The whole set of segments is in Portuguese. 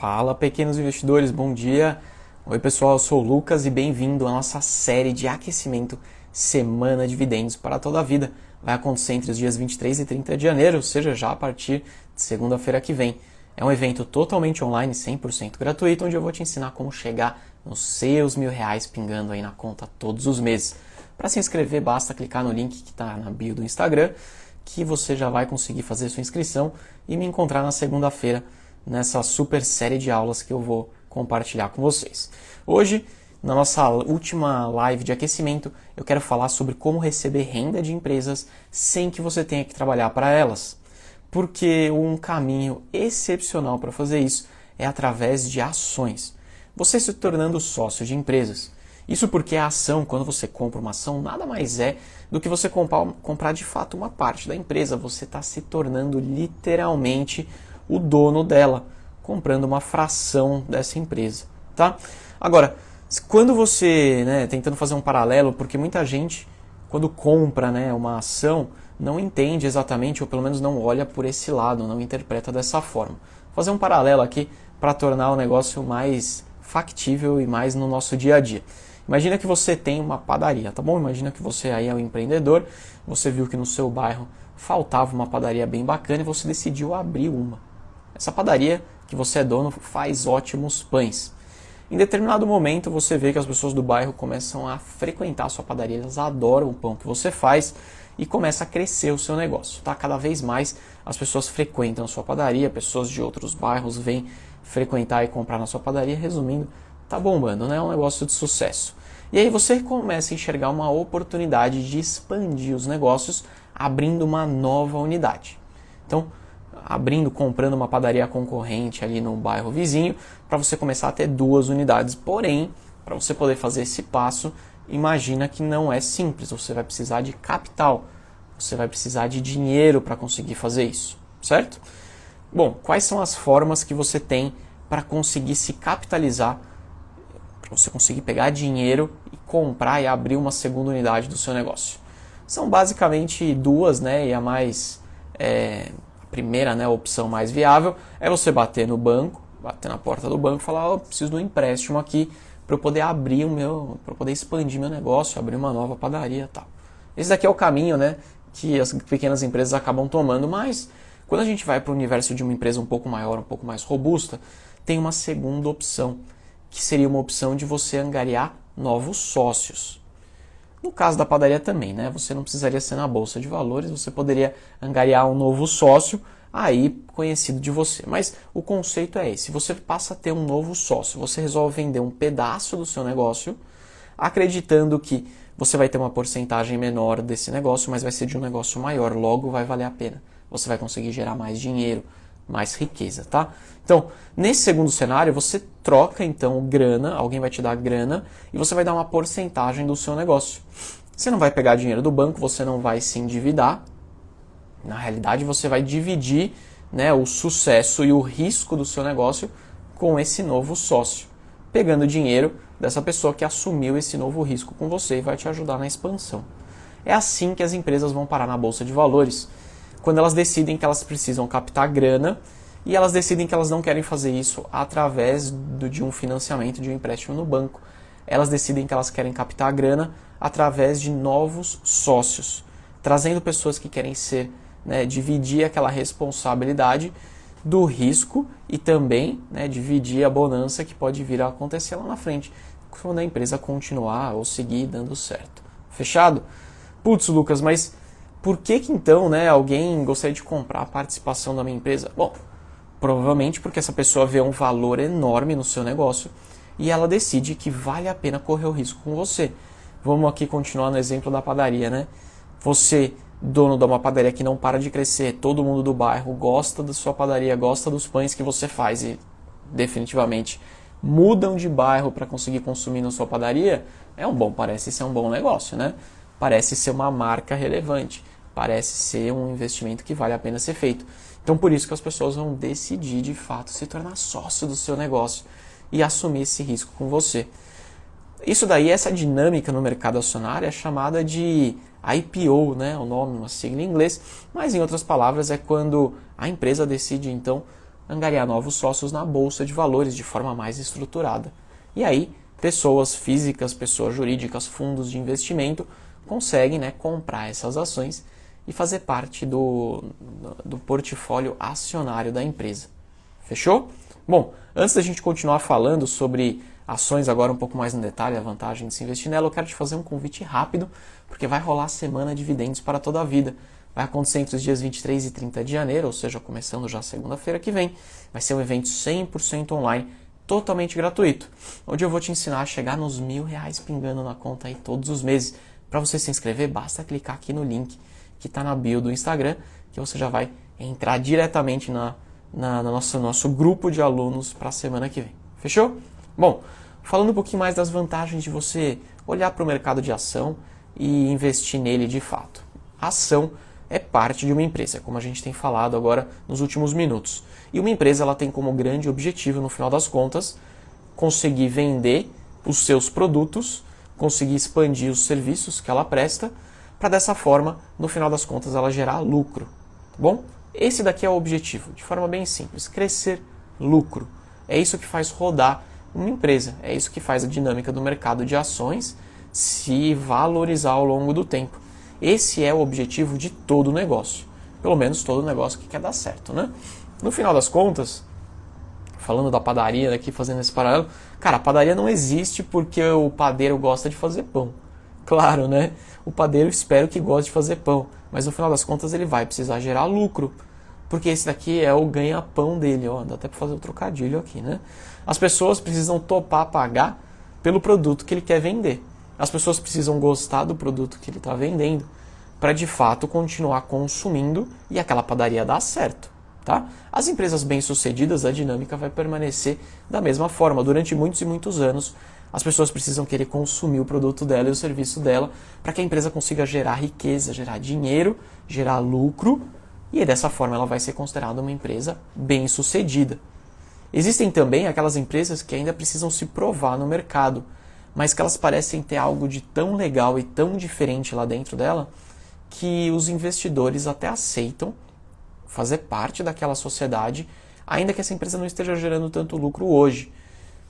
Fala, pequenos investidores, bom dia. Oi, pessoal, eu sou o Lucas e bem-vindo à nossa série de aquecimento Semana Dividendos para toda a vida. Vai acontecer entre os dias 23 e 30 de janeiro, ou seja, já a partir de segunda-feira que vem. É um evento totalmente online, 100% gratuito, onde eu vou te ensinar como chegar nos seus R$ 1.000 pingando aí na conta todos os meses. Para se inscrever, basta clicar no link que está na bio do Instagram, que você já vai conseguir fazer sua inscrição e me encontrar na segunda-feira nessa super série de aulas que eu vou compartilhar com vocês. Hoje, na nossa última live de aquecimento, eu quero falar sobre como receber renda de empresas sem que você tenha que trabalhar para elas. Porque um caminho excepcional para fazer isso é através de ações. Você se tornando sócio de empresas. Isso porque a ação, quando você compra uma ação, nada mais é do que você comprar de fato uma parte da empresa. Você está se tornando literalmente o dono dela, comprando uma fração dessa empresa, tá? Agora, quando você, tentando fazer um paralelo, porque muita gente, quando compra, uma ação, não entende exatamente, ou pelo menos não olha por esse lado, não interpreta dessa forma. Vou fazer um paralelo aqui para tornar o negócio mais factível e mais no nosso dia a dia. Imagina que você tem uma padaria, tá bom? Imagina que você aí é um empreendedor, você viu que no seu bairro faltava uma padaria bem bacana e você decidiu abrir uma. Essa padaria que você é dono faz ótimos pães. Em determinado momento você vê que as pessoas do bairro começam a frequentar a sua padaria, elas adoram o pão que você faz e começa a crescer o seu negócio. Tá? Cada vez mais as pessoas frequentam a sua padaria, pessoas de outros bairros vêm frequentar e comprar na sua padaria. Resumindo, tá bombando, né? É um negócio de sucesso. E aí você começa a enxergar uma oportunidade de expandir os negócios abrindo uma nova unidade. Então, comprando uma padaria concorrente ali no bairro vizinho, para você começar a ter 2 unidades. Porém, para você poder fazer esse passo, imagina que não é simples. Você vai precisar de capital, você vai precisar de dinheiro para conseguir fazer isso, certo? Bom, quais são as formas que você tem para conseguir se capitalizar, para você conseguir pegar dinheiro e comprar e abrir uma segunda unidade do seu negócio? São basicamente 2, e a mais... primeira, a opção mais viável é você bater na porta do banco e falar, eu preciso de um empréstimo aqui para eu poder para poder expandir meu negócio, abrir uma nova padaria e tal. Esse daqui é o caminho, que as pequenas empresas acabam tomando, mas quando a gente vai para o universo de uma empresa um pouco maior, um pouco mais robusta, tem uma segunda opção, que seria uma opção de você angariar novos sócios. No caso da padaria também, você não precisaria ser na bolsa de valores, você poderia angariar um novo sócio aí conhecido de você. Mas o conceito é esse, você passa a ter um novo sócio, você resolve vender um pedaço do seu negócio, acreditando que você vai ter uma porcentagem menor desse negócio, mas vai ser de um negócio maior, logo vai valer a pena. Você vai conseguir gerar mais dinheiro, mais riqueza, tá? Então, nesse segundo cenário, você troca então grana, alguém vai te dar grana e você vai dar uma porcentagem do seu negócio. Você não vai pegar dinheiro do banco, você não vai se endividar. Na realidade, você vai dividir, o sucesso e o risco do seu negócio com esse novo sócio, pegando dinheiro dessa pessoa que assumiu esse novo risco com você e vai te ajudar na expansão. É assim que as empresas vão parar na bolsa de valores, quando elas decidem que elas precisam captar grana e elas decidem que elas não querem fazer isso através de um financiamento, de um empréstimo no banco. Elas decidem que elas querem captar a grana através de novos sócios, trazendo pessoas que querem dividir aquela responsabilidade do risco e também dividir a bonança que pode vir a acontecer lá na frente, quando a empresa continuar ou seguir dando certo. Fechado? Putz, Lucas, mas por que então alguém gostaria de comprar a participação da minha empresa? Bom, provavelmente porque essa pessoa vê um valor enorme no seu negócio e ela decide que vale a pena correr o risco com você. Vamos aqui continuar no exemplo da padaria, Você, dono de uma padaria que não para de crescer, todo mundo do bairro gosta da sua padaria, gosta dos pães que você faz e definitivamente mudam de bairro para conseguir consumir na sua padaria, parece ser um bom negócio, Parece ser uma marca relevante, parece ser um investimento que vale a pena ser feito. Então por isso que as pessoas vão decidir de fato se tornar sócio do seu negócio e assumir esse risco com você. Isso daí, essa dinâmica no mercado acionário é chamada de IPO, o nome, uma sigla em inglês, mas em outras palavras é quando a empresa decide então angariar novos sócios na bolsa de valores de forma mais estruturada. E aí, pessoas físicas, pessoas jurídicas, fundos de investimento conseguem, né, comprar essas ações e fazer parte do portfólio acionário da empresa. Fechou? Bom, antes da gente continuar falando sobre ações agora um pouco mais no detalhe, a vantagem de se investir nela, eu quero te fazer um convite rápido, porque vai rolar a semana de dividendos para toda a vida. Vai acontecer entre os dias 23 e 30 de janeiro, ou seja, começando já segunda-feira que vem. Vai ser um evento 100% online, totalmente gratuito, onde eu vou te ensinar a chegar nos R$1.000 pingando na conta aí todos os meses. Para você se inscrever, basta clicar aqui no link que está na bio do Instagram, que você já vai entrar diretamente no nosso grupo de alunos para a semana que vem. Fechou? Bom, falando um pouquinho mais das vantagens de você olhar para o mercado de ação e investir nele de fato. A ação é parte de uma empresa, como a gente tem falado agora nos últimos minutos. E uma empresa ela tem como grande objetivo, no final das contas, conseguir vender os seus produtos, conseguir expandir os serviços que ela presta, para dessa forma, no final das contas, ela gerar lucro. Tá bom? Esse daqui é o objetivo, de forma bem simples, crescer lucro. É isso que faz rodar uma empresa, é isso que faz a dinâmica do mercado de ações se valorizar ao longo do tempo. Esse é o objetivo de todo negócio, pelo menos todo negócio que quer dar certo, né? No final das contas, falando da padaria daqui, fazendo esse paralelo, cara, a padaria não existe porque o padeiro gosta de fazer pão. Claro, né? O padeiro espero que goste de fazer pão, mas no final das contas ele vai precisar gerar lucro, porque esse daqui é o ganha-pão dele, ó, dá até para fazer um trocadilho aqui, né? As pessoas precisam topar pagar pelo produto que ele quer vender. As pessoas precisam gostar do produto que ele está vendendo para de fato continuar consumindo e aquela padaria dar certo. Tá? As empresas bem-sucedidas, a dinâmica vai permanecer da mesma forma. Durante muitos e muitos anos, as pessoas precisam querer consumir o produto dela e o serviço dela para que a empresa consiga gerar riqueza, gerar dinheiro, gerar lucro e dessa forma ela vai ser considerada uma empresa bem-sucedida. Existem também aquelas empresas que ainda precisam se provar no mercado, mas que elas parecem ter algo de tão legal e tão diferente lá dentro dela que os investidores até aceitam fazer parte daquela sociedade, ainda que essa empresa não esteja gerando tanto lucro hoje.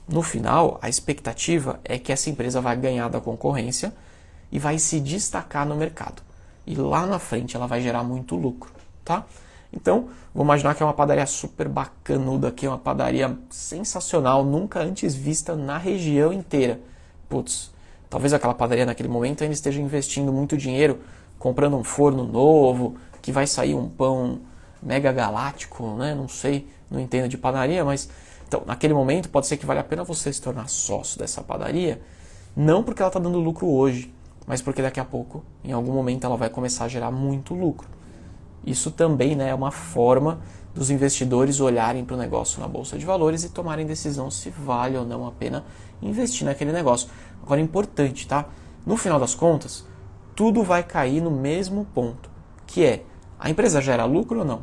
No final, a expectativa é que essa empresa vai ganhar da concorrência e vai se destacar no mercado. E lá na frente ela vai gerar muito lucro, tá? Então, vou imaginar que é uma padaria super bacanuda aqui, uma padaria sensacional, nunca antes vista na região inteira. Putz, talvez aquela padaria naquele momento ainda esteja investindo muito dinheiro, comprando um forno novo, que vai sair um pão mega galáctico, né? Não sei, não entendo de padaria, mas então, naquele momento pode ser que valha a pena você se tornar sócio dessa padaria, não porque ela está dando lucro hoje, mas porque daqui a pouco, em algum momento, ela vai começar a gerar muito lucro. Isso também, né, é uma forma dos investidores olharem para o negócio na Bolsa de Valores e tomarem decisão se vale ou não a pena investir naquele negócio. Agora, importante, tá? No final das contas, tudo vai cair no mesmo ponto, que é, a empresa gera lucro ou não?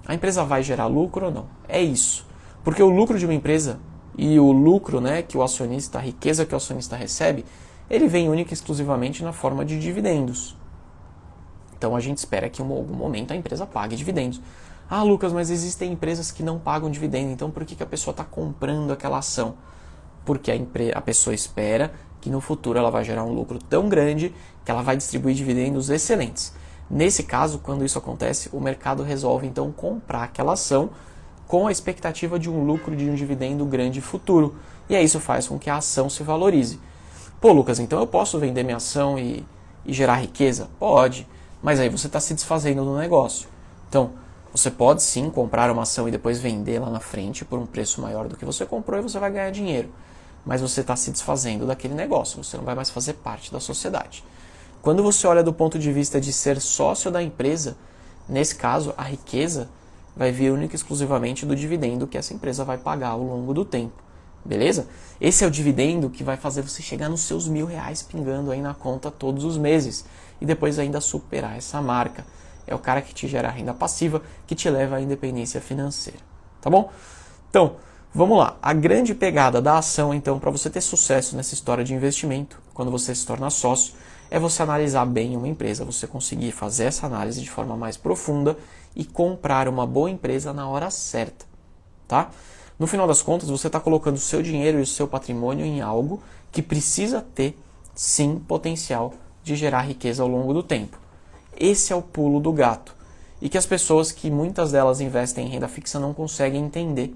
A empresa vai gerar lucro ou não? É isso. Porque o lucro de uma empresa e o lucro, né, que o acionista, a riqueza que o acionista recebe, ele vem única e exclusivamente na forma de dividendos. Então a gente espera que em algum momento a empresa pague dividendos. Ah, Lucas, mas existem empresas que não pagam dividendo, então por que a pessoa está comprando aquela ação? Porque a pessoa espera que no futuro ela vai gerar um lucro tão grande que ela vai distribuir dividendos excelentes. Nesse caso, quando isso acontece, o mercado resolve então comprar aquela ação com a expectativa de um lucro, de um dividendo grande futuro. E aí isso faz com que a ação se valorize. Pô, Lucas, então eu posso vender minha ação e gerar riqueza? Pode, mas aí você está se desfazendo do negócio. Então, você pode sim comprar uma ação e depois vender lá na frente por um preço maior do que você comprou e você vai ganhar dinheiro. Mas você está se desfazendo daquele negócio, você não vai mais fazer parte da sociedade. Quando você olha do ponto de vista de ser sócio da empresa, nesse caso, a riqueza vai vir única e exclusivamente do dividendo que essa empresa vai pagar ao longo do tempo. Beleza? Esse é o dividendo que vai fazer você chegar nos seus R$1.000 pingando aí na conta todos os meses e depois ainda superar essa marca. É o cara que te gera renda passiva, que te leva à independência financeira. Tá bom? Então, vamos lá. A grande pegada da ação, então, para você ter sucesso nessa história de investimento, quando você se torna sócio, é você analisar bem uma empresa, você conseguir fazer essa análise de forma mais profunda e comprar uma boa empresa na hora certa. tá? No final das contas, você está colocando o seu dinheiro e o seu patrimônio em algo que precisa ter, sim, potencial de gerar riqueza ao longo do tempo. Esse é o pulo do gato. E que as pessoas que muitas delas investem em renda fixa não conseguem entender.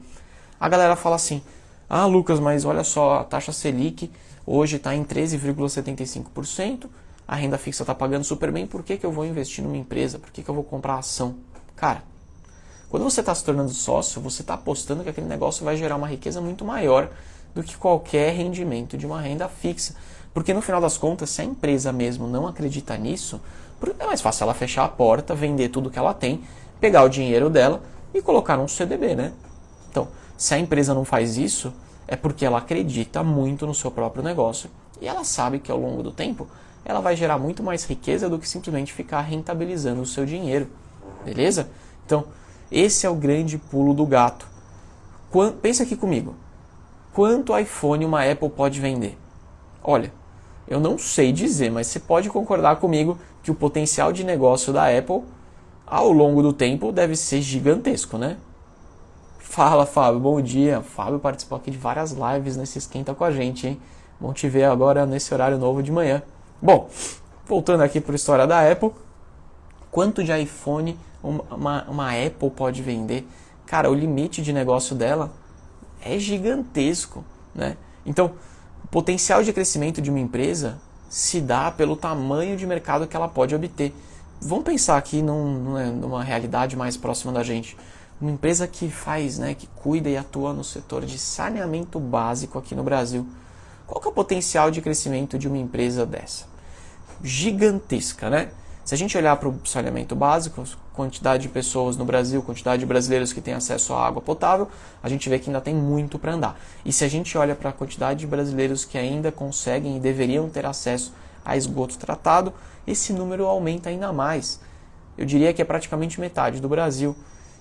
A galera fala assim, ah, Lucas, mas olha só, a taxa Selic hoje está em 13,75%, a renda fixa está pagando super bem, por que eu vou investir numa empresa? Por que eu vou comprar ação? Cara, quando você está se tornando sócio, você está apostando que aquele negócio vai gerar uma riqueza muito maior do que qualquer rendimento de uma renda fixa. Porque no final das contas, se a empresa mesmo não acredita nisso, é mais fácil ela fechar a porta, vender tudo que ela tem, pegar o dinheiro dela e colocar num CDB, né? Então, se a empresa não faz isso, é porque ela acredita muito no seu próprio negócio e ela sabe que ao longo do tempo ela vai gerar muito mais riqueza do que simplesmente ficar rentabilizando o seu dinheiro, beleza? Então, esse é o grande pulo do gato. Pensa aqui comigo, quanto iPhone uma Apple pode vender? Olha, eu não sei dizer, mas você pode concordar comigo que o potencial de negócio da Apple ao longo do tempo deve ser gigantesco, né? Fala, Fábio, bom dia. Fábio participou aqui de várias lives nesse Esquenta com a gente, hein? Bom te ver agora nesse horário novo de manhã. Bom, voltando aqui para a história da Apple, quanto de iPhone uma Apple pode vender? Cara, o limite de negócio dela é gigantesco, né? Então, o potencial de crescimento de uma empresa se dá pelo tamanho de mercado que ela pode obter. Vamos pensar aqui numa realidade mais próxima da gente. Uma empresa que faz, né, que cuida e atua no setor de saneamento básico aqui no Brasil. Qual que é o potencial de crescimento de uma empresa dessa? Gigantesca, né? Se a gente olhar para o saneamento básico, quantidade de pessoas no Brasil, quantidade de brasileiros que têm acesso à água potável, a gente vê que ainda tem muito para andar. E se a gente olha para a quantidade de brasileiros que ainda conseguem e deveriam ter acesso a esgoto tratado, esse número aumenta ainda mais. Eu diria que é praticamente metade do Brasil.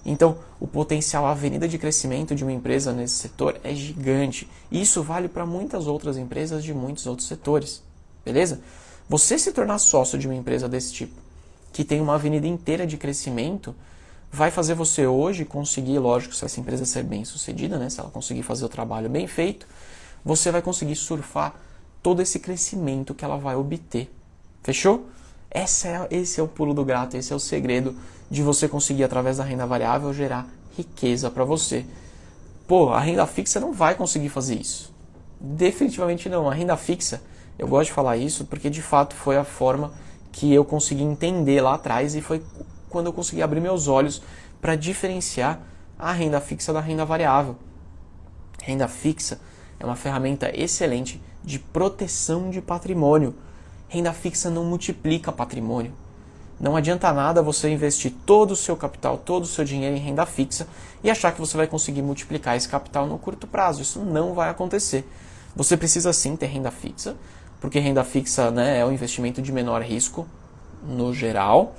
Então, o potencial, a avenida de crescimento de uma empresa nesse setor é gigante. E isso vale para muitas outras empresas de muitos outros setores. Beleza? Você se tornar sócio de uma empresa desse tipo, que tem uma avenida inteira de crescimento, vai fazer você hoje conseguir, lógico, se essa empresa ser bem sucedida, né? Se ela conseguir fazer o trabalho bem feito, você vai conseguir surfar todo esse crescimento que ela vai obter. Fechou? Esse é o pulo do gato, esse é o segredo de você conseguir, através da renda variável, gerar riqueza para você. Pô, a renda fixa não vai conseguir fazer isso. Definitivamente não. A renda fixa, eu gosto de falar isso porque de fato foi a forma que eu consegui entender lá atrás e foi quando eu consegui abrir meus olhos para diferenciar a renda fixa da renda variável. Renda fixa é uma ferramenta excelente de proteção de patrimônio. Renda fixa não multiplica patrimônio. Não adianta nada você investir todo o seu capital, todo o seu dinheiro em renda fixa e achar que você vai conseguir multiplicar esse capital no curto prazo. Isso não vai acontecer. Você precisa sim ter renda fixa, porque renda fixa, né, é um investimento de menor risco no geral,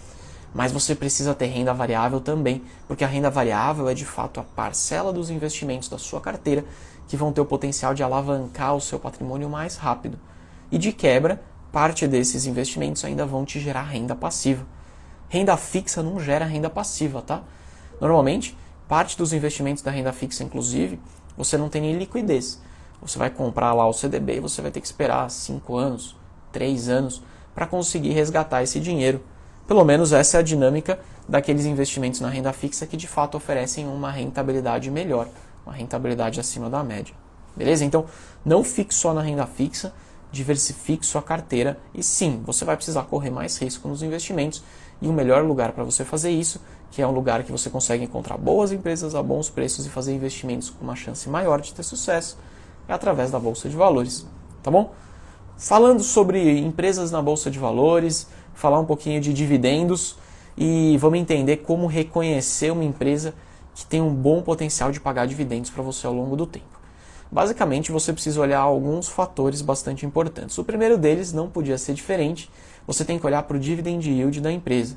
mas você precisa ter renda variável também, porque a renda variável é de fato a parcela dos investimentos da sua carteira que vão ter o potencial de alavancar o seu patrimônio mais rápido. E de quebra, parte desses investimentos ainda vão te gerar renda passiva. Renda fixa não gera renda passiva, tá? Normalmente, parte dos investimentos da renda fixa, inclusive, você não tem nem liquidez. Você vai comprar lá o CDB e você vai ter que esperar 5 anos, 3 anos para conseguir resgatar esse dinheiro. Pelo menos essa é a dinâmica daqueles investimentos na renda fixa que de fato oferecem uma rentabilidade melhor, uma rentabilidade acima da média. Beleza? Então, não fique só na renda fixa, diversifique sua carteira e sim, você vai precisar correr mais risco nos investimentos e o melhor lugar para você fazer isso, que é um lugar que você consegue encontrar boas empresas a bons preços e fazer investimentos com uma chance maior de ter sucesso, é através da Bolsa de Valores, tá bom? Falando sobre empresas na Bolsa de Valores, falar um pouquinho de dividendos e vamos entender como reconhecer uma empresa que tem um bom potencial de pagar dividendos para você ao longo do tempo. Basicamente, você precisa olhar alguns fatores bastante importantes. O primeiro deles não podia ser diferente, você tem que olhar para o dividend yield da empresa.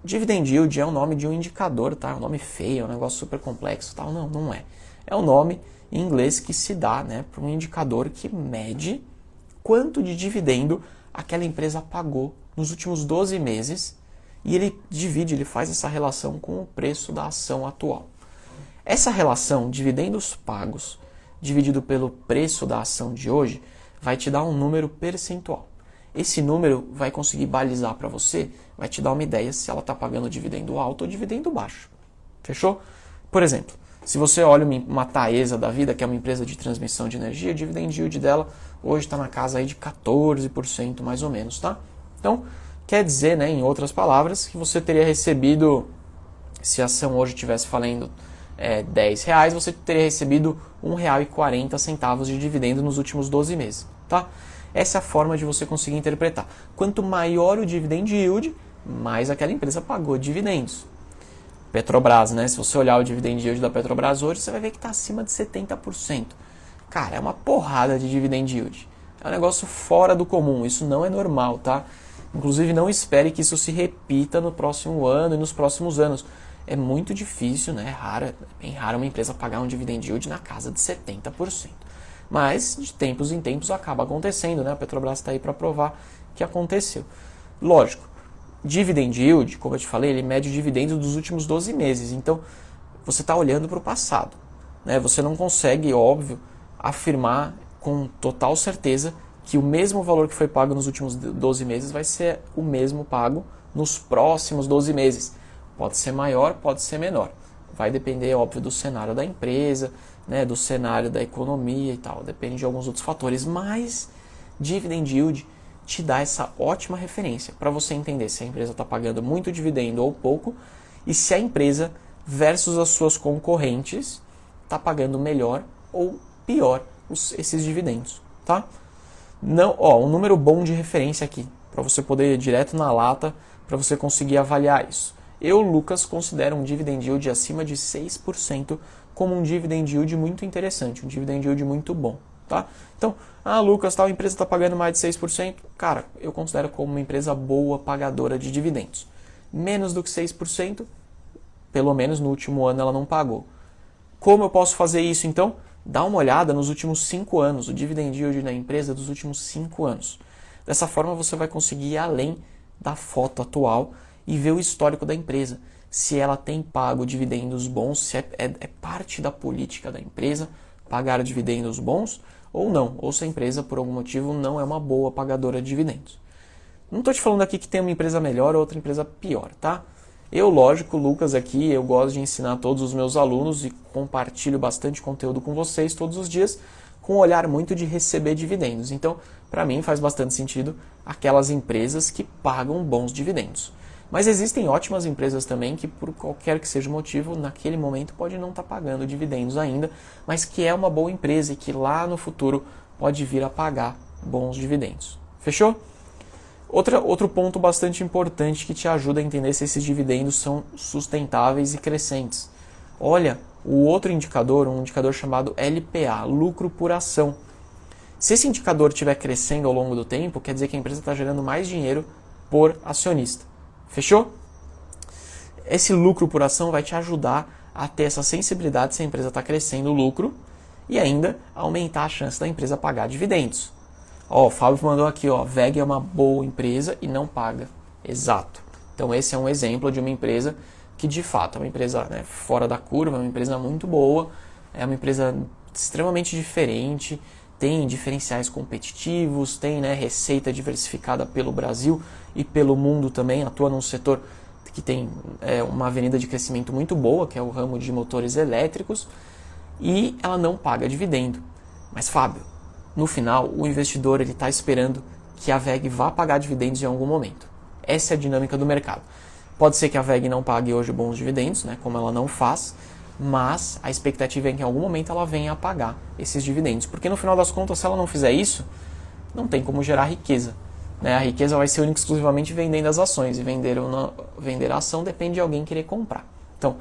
Dividend yield é o nome de um indicador, tá? É um nome feio, é um negócio super complexo, tal. Não, não é. É o nome em inglês que se dá, né, para um indicador que mede quanto de dividendo aquela empresa pagou nos últimos 12 meses e ele faz essa relação com o preço da ação atual. Essa relação, dividendos pagos dividido pelo preço da ação de hoje, vai te dar um número percentual. Esse número vai conseguir balizar para você, vai te dar uma ideia se ela está pagando dividendo alto ou dividendo baixo. Fechou? Por exemplo, se você olha uma Taesa da vida, que é uma empresa de transmissão de energia, o dividend yield dela hoje está na casa aí de 14% mais ou menos, tá? Então, quer dizer, né, em outras palavras, que você teria recebido, se a ação hoje estivesse valendo R$10, você teria recebido R$1,40 de dividendo nos últimos 12 meses, tá? Essa é a forma de você conseguir interpretar. Quanto maior o dividend yield, mais aquela empresa pagou dividendos. Petrobras, né? Se você olhar o dividend yield da Petrobras hoje, você vai ver que está acima de 70%. Cara, é uma porrada de dividend yield. É um negócio fora do comum, isso não é normal, tá? Inclusive, não espere que isso se repita no próximo ano e nos próximos anos. É muito difícil, né? É bem raro uma empresa pagar um dividend yield na casa de 70%. Mas, de tempos em tempos, acaba acontecendo, né? A Petrobras está aí para provar que aconteceu. Lógico, dividend yield, como eu te falei, ele mede o dividendo dos últimos 12 meses. Então, você está olhando para o passado, né? Você não consegue, óbvio, afirmar com total certeza que o mesmo valor que foi pago nos últimos 12 meses vai ser o mesmo pago nos próximos 12 meses. Pode ser maior, pode ser menor. Vai depender, óbvio, do cenário da empresa, né, do cenário da economia e tal. Depende de alguns outros fatores. Mas dividend yield te dá essa ótima referência para você entender se a empresa está pagando muito dividendo ou pouco e se a empresa versus as suas concorrentes está pagando melhor ou pior esses dividendos, tá? Não, um número bom de referência aqui, para você poder ir direto na lata, para você conseguir avaliar isso. Eu, Lucas, considero um dividend yield acima de 6% como um dividend yield muito interessante, um dividend yield muito bom, tá? Então, Lucas, tal empresa está pagando mais de 6%, cara, eu considero como uma empresa boa pagadora de dividendos. Menos do que 6%, pelo menos no último ano ela não pagou. Como eu posso fazer isso, então? Dá uma olhada nos últimos 5 anos, o dividend yield da empresa dos últimos 5 anos. Dessa forma você vai conseguir ir além da foto atual e ver o histórico da empresa. Se ela tem pago dividendos bons, se é parte da política da empresa pagar dividendos bons ou não. Ou se a empresa, por algum motivo, não é uma boa pagadora de dividendos. Não estou te falando aqui que tem uma empresa melhor ou outra empresa pior, tá? Eu, lógico, Lucas aqui, eu gosto de ensinar todos os meus alunos e compartilho bastante conteúdo com vocês todos os dias com um olhar muito de receber dividendos. Então, para mim faz bastante sentido aquelas empresas que pagam bons dividendos. Mas existem ótimas empresas também que, por qualquer que seja o motivo, naquele momento pode não estar pagando dividendos ainda, mas que é uma boa empresa e que lá no futuro pode vir a pagar bons dividendos. Fechou? Outro ponto bastante importante que te ajuda a entender se esses dividendos são sustentáveis e crescentes. Olha, o outro indicador, um indicador chamado LPA, lucro por ação. Se esse indicador estiver crescendo ao longo do tempo, quer dizer que a empresa está gerando mais dinheiro por acionista. Fechou? Esse lucro por ação vai te ajudar a ter essa sensibilidade se a empresa está crescendo o lucro e ainda aumentar a chance da empresa pagar dividendos. O Fábio mandou aqui, VEG é uma boa empresa e não paga. Exato. Então esse é um exemplo de uma empresa que de fato é uma empresa, né, fora da curva, é uma empresa muito boa, é uma empresa extremamente diferente, tem diferenciais competitivos, tem, né, receita diversificada pelo Brasil e pelo mundo também, atua num setor que tem uma avenida de crescimento muito boa, que é o ramo de motores elétricos, e ela não paga dividendo. Mas Fábio, no final, o investidor está esperando que a VEG vá pagar dividendos em algum momento. Essa é a dinâmica do mercado. Pode ser que a VEG não pague hoje bons dividendos, né, como ela não faz, mas a expectativa é que em algum momento ela venha a pagar esses dividendos. Porque no final das contas, se ela não fizer isso, não tem como gerar riqueza. Né? A riqueza vai ser única e exclusivamente vendendo as ações. E vender a ação depende de alguém querer comprar. Então,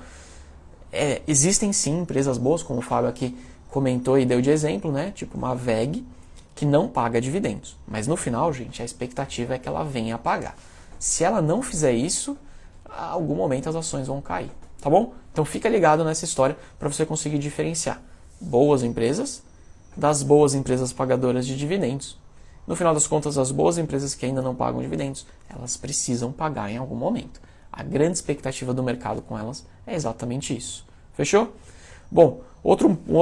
existem sim empresas boas, como o Fábio aqui comentou e deu de exemplo, né? Tipo uma VEG, que não paga dividendos. Mas no final, gente, a expectativa é que ela venha a pagar. Se ela não fizer isso, a algum momento as ações vão cair. Tá bom? Então fica ligado nessa história para você conseguir diferenciar boas empresas das boas empresas pagadoras de dividendos. No final das contas, as boas empresas que ainda não pagam dividendos, elas precisam pagar em algum momento. A grande expectativa do mercado com elas é exatamente isso. Fechou? Bom,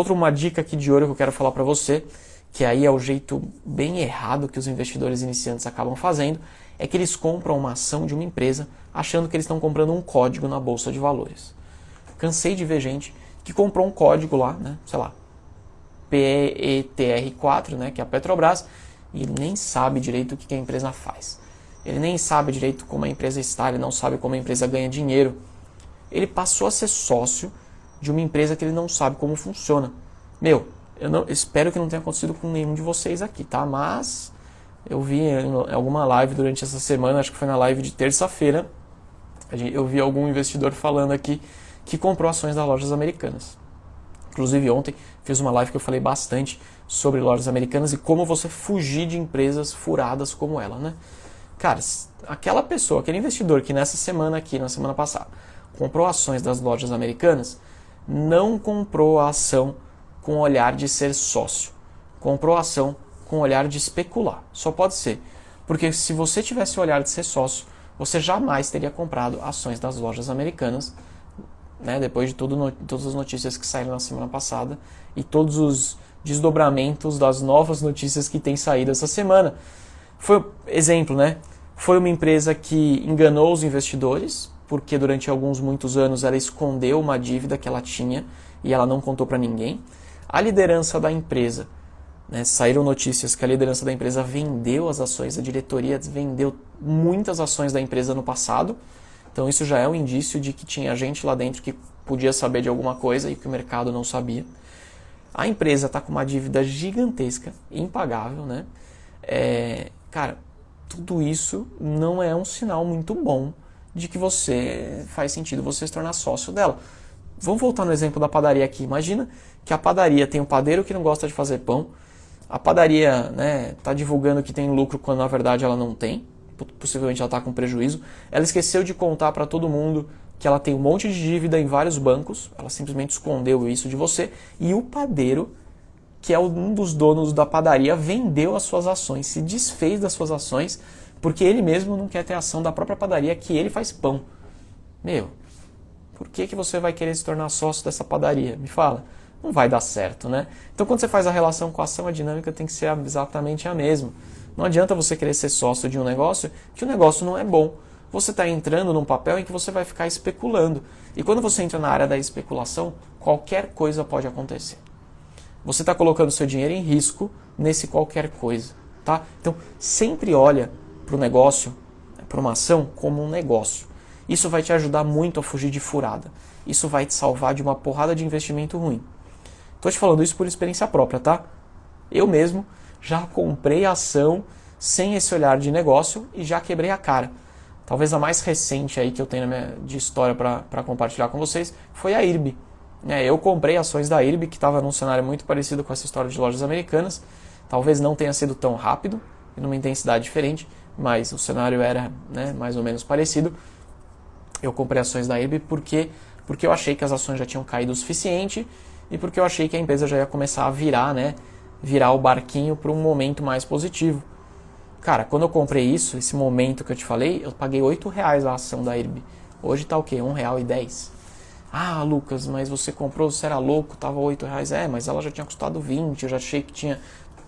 uma dica aqui de ouro que eu quero falar para você, que aí é o jeito bem errado que os investidores iniciantes acabam fazendo, é que eles compram uma ação de uma empresa achando que eles estão comprando um código na bolsa de valores. Cansei de ver gente que comprou um código lá, né, sei lá, PETR4, né, que é a Petrobras, e ele nem sabe direito o que a empresa faz. Ele nem sabe direito como a empresa está, ele não sabe como a empresa ganha dinheiro. Ele passou a ser sócio de uma empresa que ele não sabe como funciona. Meu, espero que não tenha acontecido com nenhum de vocês aqui, tá? Mas eu vi em alguma live durante essa semana, acho que foi na live de terça-feira, eu vi algum investidor falando aqui que comprou ações das lojas americanas. Inclusive ontem fiz uma live que eu falei bastante sobre lojas americanas e como você fugir de empresas furadas como ela, né? Cara, aquela pessoa, aquele investidor que nessa semana aqui, na semana passada, comprou ações das lojas americanas, não comprou a ação com o olhar de ser sócio. Comprou a ação com o olhar de especular. Só pode ser. Porque se você tivesse o olhar de ser sócio, você jamais teria comprado ações das lojas americanas, né, depois de todas as notícias que saíram na semana passada e todos os desdobramentos das novas notícias que têm saído essa semana. Foi exemplo, né? Foi uma empresa que enganou os investidores, porque durante muitos anos ela escondeu uma dívida que ela tinha e ela não contou para ninguém. A liderança da empresa, né, saíram notícias que a liderança da empresa vendeu as ações, a diretoria vendeu muitas ações da empresa no passado. Então isso já é um indício de que tinha gente lá dentro que podia saber de alguma coisa e que o mercado não sabia. A empresa está com uma dívida gigantesca, impagável, né? Cara, tudo isso não é um sinal muito bom de que faz sentido você se tornar sócio dela. Vamos voltar no exemplo da padaria aqui. Imagina que a padaria tem um padeiro que não gosta de fazer pão. A padaria, né, tá divulgando que tem lucro quando na verdade ela não tem. Possivelmente ela está com prejuízo. Ela esqueceu de contar para todo mundo que ela tem um monte de dívida em vários bancos. Ela simplesmente escondeu isso de você. E o padeiro, que é um dos donos da padaria, vendeu as suas ações, se desfez das suas ações, porque ele mesmo não quer ter ação da própria padaria que ele faz pão. Meu, por que você vai querer se tornar sócio dessa padaria? Me fala. Não vai dar certo, né? Então quando você faz a relação com a ação, a dinâmica tem que ser exatamente a mesma. Não adianta você querer ser sócio de um negócio que o negócio não é bom. Você está entrando num papel em que você vai ficar especulando. E quando você entra na área da especulação, qualquer coisa pode acontecer. Você está colocando seu dinheiro em risco nesse qualquer coisa, tá? Então, sempre olha para o negócio, para uma ação, como um negócio. Isso vai te ajudar muito a fugir de furada. Isso vai te salvar de uma porrada de investimento ruim. Estou te falando isso por experiência própria, tá? Eu mesmo já comprei ação sem esse olhar de negócio e já quebrei a cara. Talvez a mais recente aí que eu tenho de história para compartilhar com vocês foi a IRB. Eu comprei ações da IRB, que estava num cenário muito parecido com essa história de lojas americanas. Talvez não tenha sido tão rápido e numa intensidade diferente, mas o cenário era, né, mais ou menos parecido. Eu comprei ações da IRB porque eu achei que as ações já tinham caído o suficiente e porque eu achei que a empresa já ia começar a virar o barquinho para um momento mais positivo. Cara, quando eu comprei isso, esse momento que eu te falei, eu paguei R$8 a ação da IRB. Hoje tá o quê? R$1,10. Ah, Lucas, mas você comprou, você era louco, tava R$8. Mas ela já tinha custado 20, eu já achei que tinha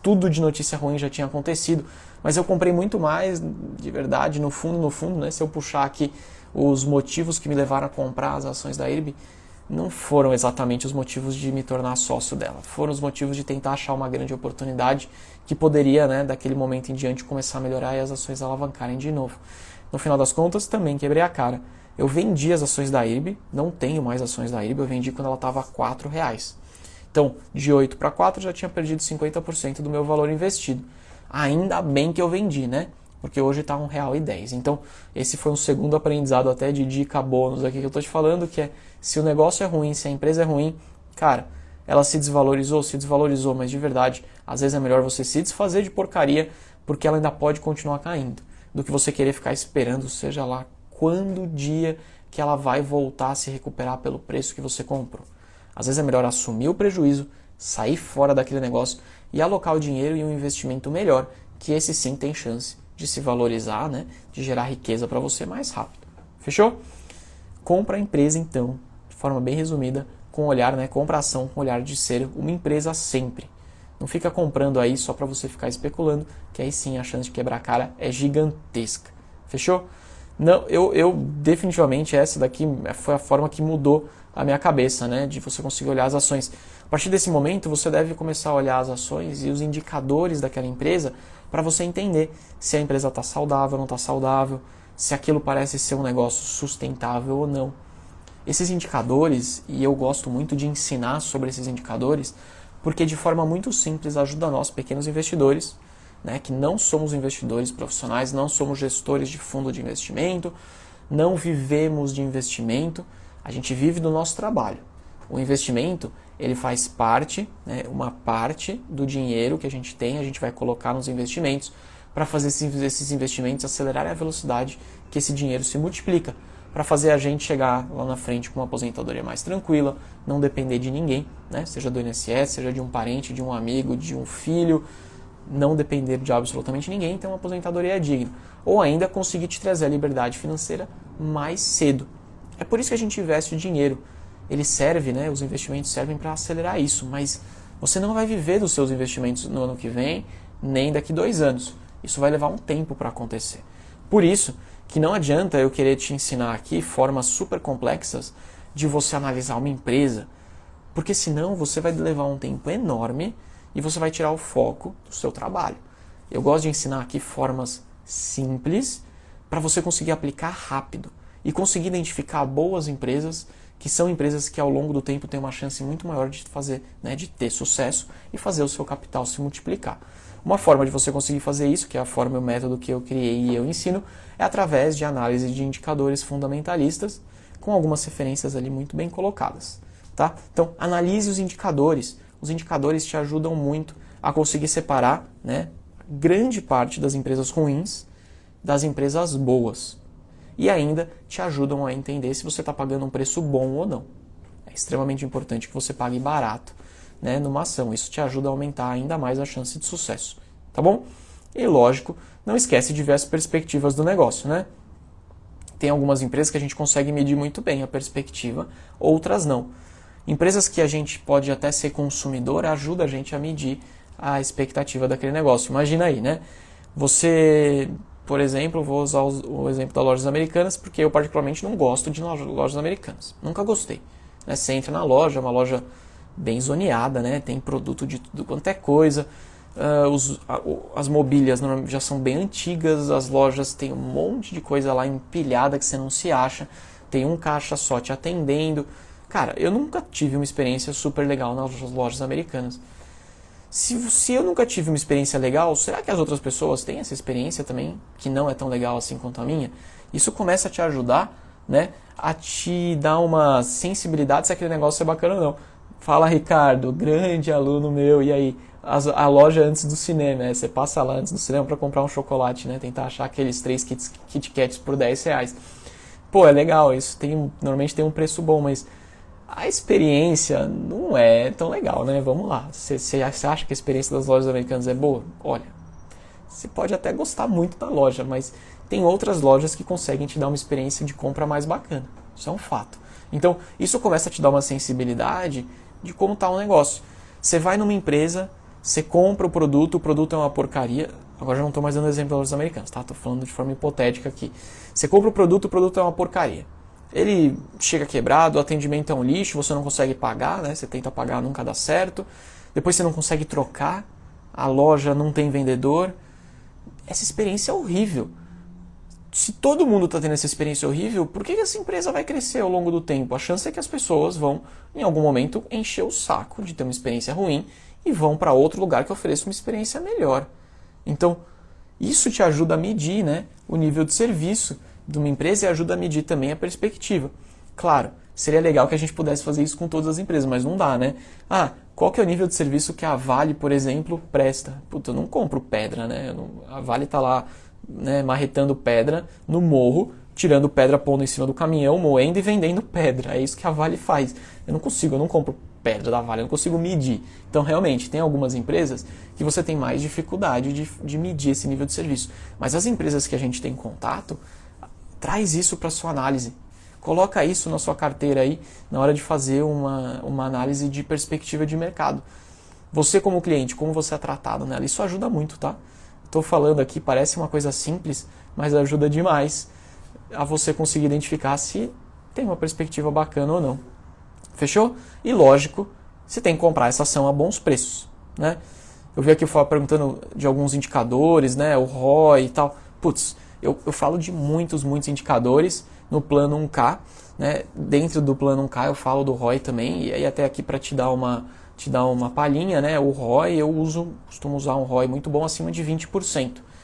tudo de notícia ruim já tinha acontecido. Mas eu comprei muito mais, de verdade, no fundo, né? Se eu puxar aqui os motivos que me levaram a comprar as ações da IRB, não foram exatamente os motivos de me tornar sócio dela. Foram os motivos de tentar achar uma grande oportunidade que poderia, né, daquele momento em diante, começar a melhorar e as ações alavancarem de novo. No final das contas, também quebrei a cara. Eu vendi as ações da IRB, não tenho mais ações da IRB, eu vendi quando ela estava a R$4. Então, de 8 para 4, já tinha perdido 50% do meu valor investido. Ainda bem que eu vendi, né? Porque hoje está R$1,10. Então, esse foi um segundo aprendizado até de dica bônus aqui que eu estou te falando, que é, se o negócio é ruim, se a empresa é ruim, cara, ela se desvalorizou, mas de verdade, às vezes é melhor você se desfazer de porcaria, porque ela ainda pode continuar caindo, do que você querer ficar esperando, seja lá quando o dia que ela vai voltar a se recuperar pelo preço que você comprou. Às vezes é melhor assumir o prejuízo, sair fora daquele negócio e alocar o dinheiro em um investimento melhor, que esse sim tem chance de se valorizar, né? De gerar riqueza para você mais rápido. Fechou? Compra a empresa então, de forma bem resumida, com o olhar, né, compra a ação com o olhar de ser uma empresa sempre. Não fica comprando aí só para você ficar especulando, que aí sim a chance de quebrar a cara é gigantesca. Fechou? Não, eu definitivamente essa daqui foi a forma que mudou a minha cabeça, né, de você conseguir olhar as ações. A partir desse momento, você deve começar a olhar as ações e os indicadores daquela empresa para você entender se a empresa está saudável ou não está saudável, se aquilo parece ser um negócio sustentável ou não. Esses indicadores, e eu gosto muito de ensinar sobre esses indicadores, porque de forma muito simples ajuda nós, pequenos investidores, né, que não somos investidores profissionais, não somos gestores de fundo de investimento, não vivemos de investimento, a gente vive do nosso trabalho. O investimento, ele faz parte, né, uma parte do dinheiro que a gente tem, a gente vai colocar nos investimentos para fazer esses investimentos acelerarem a velocidade que esse dinheiro se multiplica, para fazer a gente chegar lá na frente com uma aposentadoria mais tranquila, não depender de ninguém, né, seja do INSS, seja de um parente, de um amigo, de um filho, não depender de absolutamente ninguém, ter uma aposentadoria digna. Ou ainda conseguir te trazer a liberdade financeira mais cedo. É por isso que a gente investe o dinheiro. Ele serve, né, os investimentos servem para acelerar isso, mas você não vai viver dos seus investimentos no ano que vem, nem daqui 2 anos. Isso vai levar um tempo para acontecer. Por isso que não adianta eu querer te ensinar aqui formas super complexas de você analisar uma empresa, porque senão você vai levar um tempo enorme e você vai tirar o foco do seu trabalho. Eu gosto de ensinar aqui formas simples para você conseguir aplicar rápido e conseguir identificar boas empresas, que são empresas que ao longo do tempo têm uma chance muito maior de fazer, né, de ter sucesso e fazer o seu capital se multiplicar. Uma forma de você conseguir fazer isso, que é a forma e o método que eu criei e eu ensino, é através de análise de indicadores fundamentalistas, com algumas referências ali muito bem colocadas. Tá? Então, analise os indicadores. Os indicadores te ajudam muito a conseguir separar, né, grande parte das empresas ruins das empresas boas. E ainda te ajudam a entender se você está pagando um preço bom ou não. É extremamente importante que você pague barato, né, numa ação. Isso te ajuda a aumentar ainda mais a chance de sucesso. Tá bom? E lógico, não esquece de ver as perspectivas do negócio, né? Tem algumas empresas que a gente consegue medir muito bem a perspectiva, outras não. Empresas que a gente pode até ser consumidor ajuda a gente a medir a expectativa daquele negócio. Imagina aí, né? Você, por exemplo, vou usar o exemplo das lojas americanas, porque eu particularmente não gosto de lojas americanas. Nunca gostei. Né? Você entra na loja, é uma loja bem zoneada, né? Tem produto de tudo quanto é coisa. As mobílias já são bem antigas, as lojas têm um monte de coisa lá empilhada que você não se acha. Tem um caixa só te atendendo. Cara, eu nunca tive uma experiência super legal nas lojas americanas. Se eu nunca tive uma experiência legal, será que as outras pessoas têm essa experiência também, que não é tão legal assim quanto a minha? Isso começa a te ajudar, né, a te dar uma sensibilidade se aquele negócio é bacana ou não. Fala, Ricardo, grande aluno meu, e aí? A loja antes do cinema, né? Você passa lá antes do cinema para comprar um chocolate, né? Tentar achar aqueles 3 Kit Kats por R$10. Pô, é legal, isso normalmente tem um preço bom, mas a experiência não é tão legal, né? Vamos lá. Você acha que a experiência das lojas americanas é boa? Olha, você pode até gostar muito da loja, mas tem outras lojas que conseguem te dar uma experiência de compra mais bacana. Isso é um fato. Então, isso começa a te dar uma sensibilidade de como está o negócio. Você vai numa empresa, você compra o produto é uma porcaria. Agora já não estou mais dando exemplo das lojas americanas, tá? Estou falando de forma hipotética aqui. Você compra o produto é uma porcaria. Ele chega quebrado, o atendimento é um lixo, você não consegue pagar, né? Você tenta pagar, nunca dá certo. Depois você não consegue trocar, a loja não tem vendedor. Essa experiência é horrível. Se todo mundo está tendo essa experiência horrível, por que essa empresa vai crescer ao longo do tempo? A chance é que as pessoas vão, em algum momento, encher o saco de ter uma experiência ruim e vão para outro lugar que ofereça uma experiência melhor. Então, isso te ajuda a medir, né, o nível de serviço de uma empresa e ajuda a medir também a perspectiva. Claro, seria legal que a gente pudesse fazer isso com todas as empresas, mas não dá, né? Qual que é o nível de serviço que a Vale, por exemplo, presta? Puta, eu não compro pedra, né? A Vale está lá, né, marretando pedra no morro, tirando pedra, pondo em cima do caminhão, moendo e vendendo pedra. É isso que a Vale faz. Eu não compro pedra da Vale, eu não consigo medir. Então, realmente, tem algumas empresas que você tem mais dificuldade de medir esse nível de serviço. Mas as empresas que a gente tem contato, traz isso para sua análise. Coloca isso na sua carteira aí na hora de fazer uma análise de perspectiva de mercado. Você como cliente, como você é tratado nela, isso ajuda muito, tá? Estou falando aqui, parece uma coisa simples, mas ajuda demais a você conseguir identificar se tem uma perspectiva bacana ou não. Fechou? E lógico, você tem que comprar essa ação a bons preços, né? Eu vi aqui o Fábio perguntando de alguns indicadores, né? O ROI e tal. Putz, eu falo de muitos indicadores no plano 1K, né? Dentro do plano 1K eu falo do ROI também, e aí até aqui para te dar uma palhinha, né? O ROI costumo usar um ROI muito bom acima de 20%.